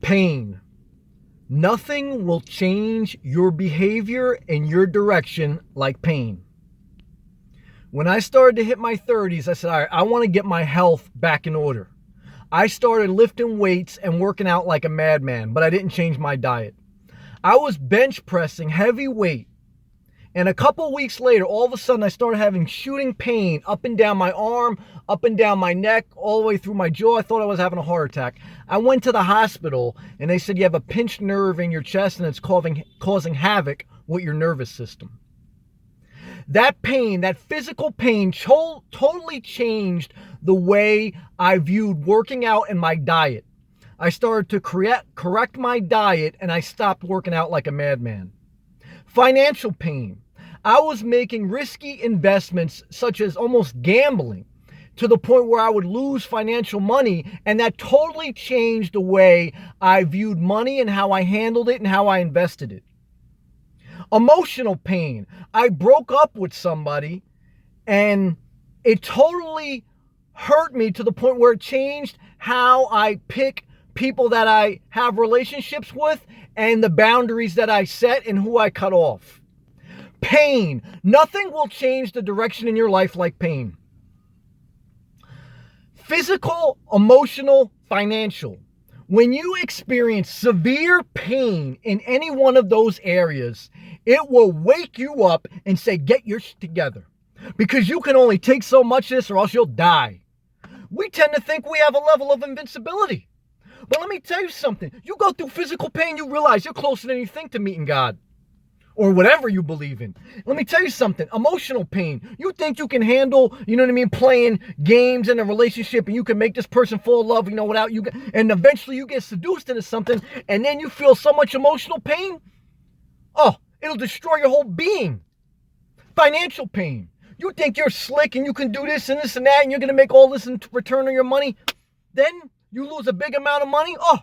Pain. Nothing will change your behavior and your direction like pain. When I started to hit my 30s, I said, all right, I want to get my health back in order. I started lifting weights and working out like a madman, but I didn't change my diet. I was bench pressing heavy weight. And a couple weeks later, all of a sudden, I started having shooting pain up and down my arm, up and down my neck, all the way through my jaw. I thought I was having a heart attack. I went to the hospital, and they said you have a pinched nerve in your chest, and it's causing havoc with your nervous system. That pain, that physical pain, totally changed the way I viewed working out and my diet. I started to correct my diet, and I stopped working out like a madman. Financial pain. I was making risky investments such as almost gambling to the point where I would lose financial money, and that totally changed the way I viewed money and how I handled it and how I invested it. Emotional pain. I broke up with somebody and it totally hurt me to the point where it changed how I pick people that I have relationships with and the boundaries that I set and who I cut off. Pain. Nothing will change the direction in your life like pain. Physical, emotional, financial. When you experience severe pain in any one of those areas, it will wake you up and say, get your shit together. Because you can only take so much of this or else you'll die. We tend to think we have a level of invincibility. But let me tell you something. You go through physical pain, you realize you're closer than you think to meeting God. Or whatever you believe in. Let me tell you something. Emotional pain. You think you can handle, playing games in a relationship and you can make this person fall in love, without you. And eventually you get seduced into something and then you feel so much emotional pain. Oh, it'll destroy your whole being. Financial pain. You think you're slick and you can do this and this and that and you're going to make all this in return on your money. Then you lose a big amount of money. Oh,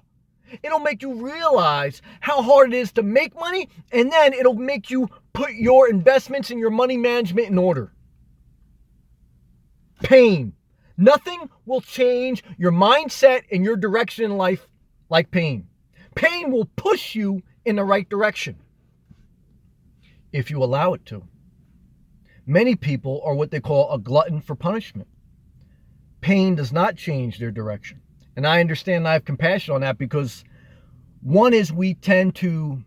it'll make you realize how hard it is to make money, and then it'll make you put your investments and your money management in order. Pain. Nothing will change your mindset and your direction in life like pain. Pain will push you in the right direction if you allow it to. Many people are what they call a glutton for punishment. Pain does not change their direction. And I understand and I have compassion on that because one is we tend to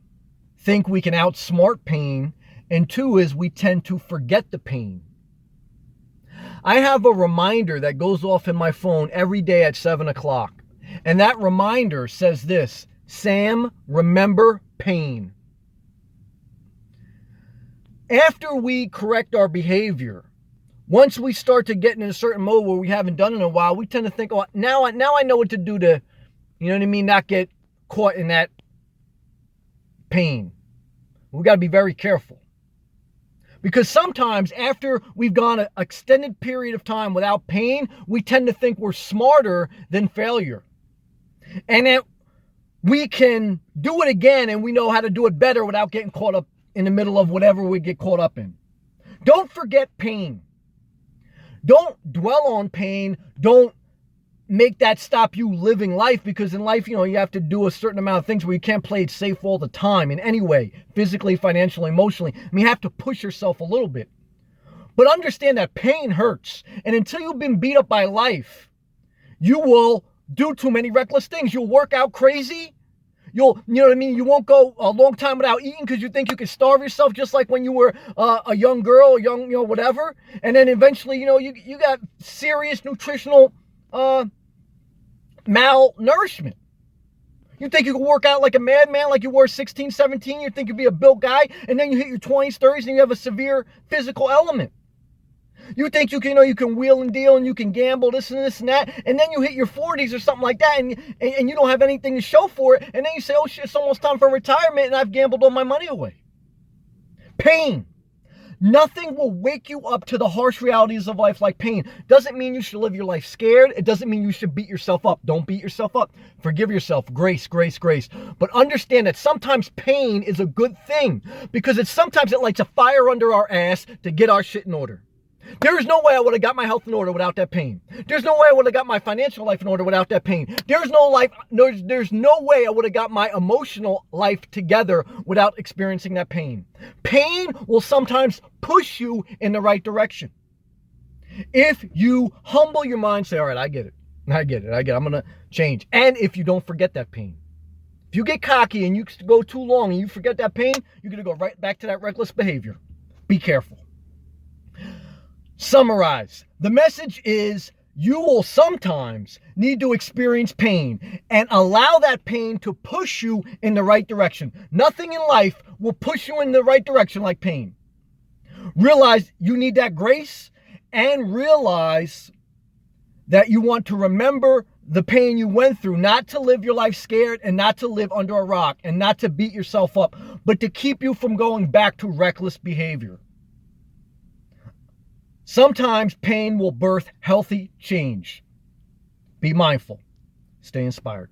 think we can outsmart pain, and two is we tend to forget the pain. I have a reminder that goes off in my phone every day at 7 o'clock. And that reminder says this: Sam, remember pain. After we correct our behavior, once we start to get in a certain mode where we haven't done it in a while, we tend to think, oh, now I know what to do to, not get caught in that pain. We got to be very careful. Because sometimes after we've gone an extended period of time without pain, we tend to think we're smarter than failure. And that we can do it again and we know how to do it better without getting caught up in the middle of whatever we get caught up in. Don't forget pain. Don't dwell on pain. Don't make that stop you living life, because in life, you have to do a certain amount of things where you can't play it safe all the time in any way, physically, financially, emotionally. You have to push yourself a little bit. But understand that pain hurts. And until you've been beat up by life, you will do too many reckless things. You'll work out crazy. You won't go a long time without eating because you think you can starve yourself, just like when you were a young girl, whatever. And then eventually, you got serious nutritional malnourishment. You think you can work out like a madman, like you were 16, 17. You think you'd be a built guy, and then you hit your 20s, 30s, and you have a severe physical element. You think you can wheel and deal and you can gamble this and this and that, and then you hit your 40s or something like that, and you don't have anything to show for it, and then you say, oh shit, it's almost time for retirement, and I've gambled all my money away. Pain. Nothing will wake you up to the harsh realities of life like pain. Doesn't mean you should live your life scared. It doesn't mean you should beat yourself up. Don't beat yourself up. Forgive yourself. Grace, grace, grace. But understand that sometimes pain is a good thing, because sometimes it lights a fire under our ass to get our shit in order. There is no way I would have got my health in order without that pain. There's no way I would have got my financial life in order without that pain. There's no way I would have got my emotional life together without experiencing that pain. Pain will sometimes push you in the right direction. If you humble your mind, say, all right, I get it. I'm going to change. And if you don't forget that pain. If you get cocky and you go too long and you forget that pain, you're going to go right back to that reckless behavior. Be careful. Summarize. The message is you will sometimes need to experience pain and allow that pain to push you in the right direction. Nothing in life will push you in the right direction like pain. Realize you need that grace and realize that you want to remember the pain you went through, not to live your life scared and not to live under a rock and not to beat yourself up, but to keep you from going back to reckless behavior. Sometimes pain will birth healthy change. Be mindful. Stay inspired.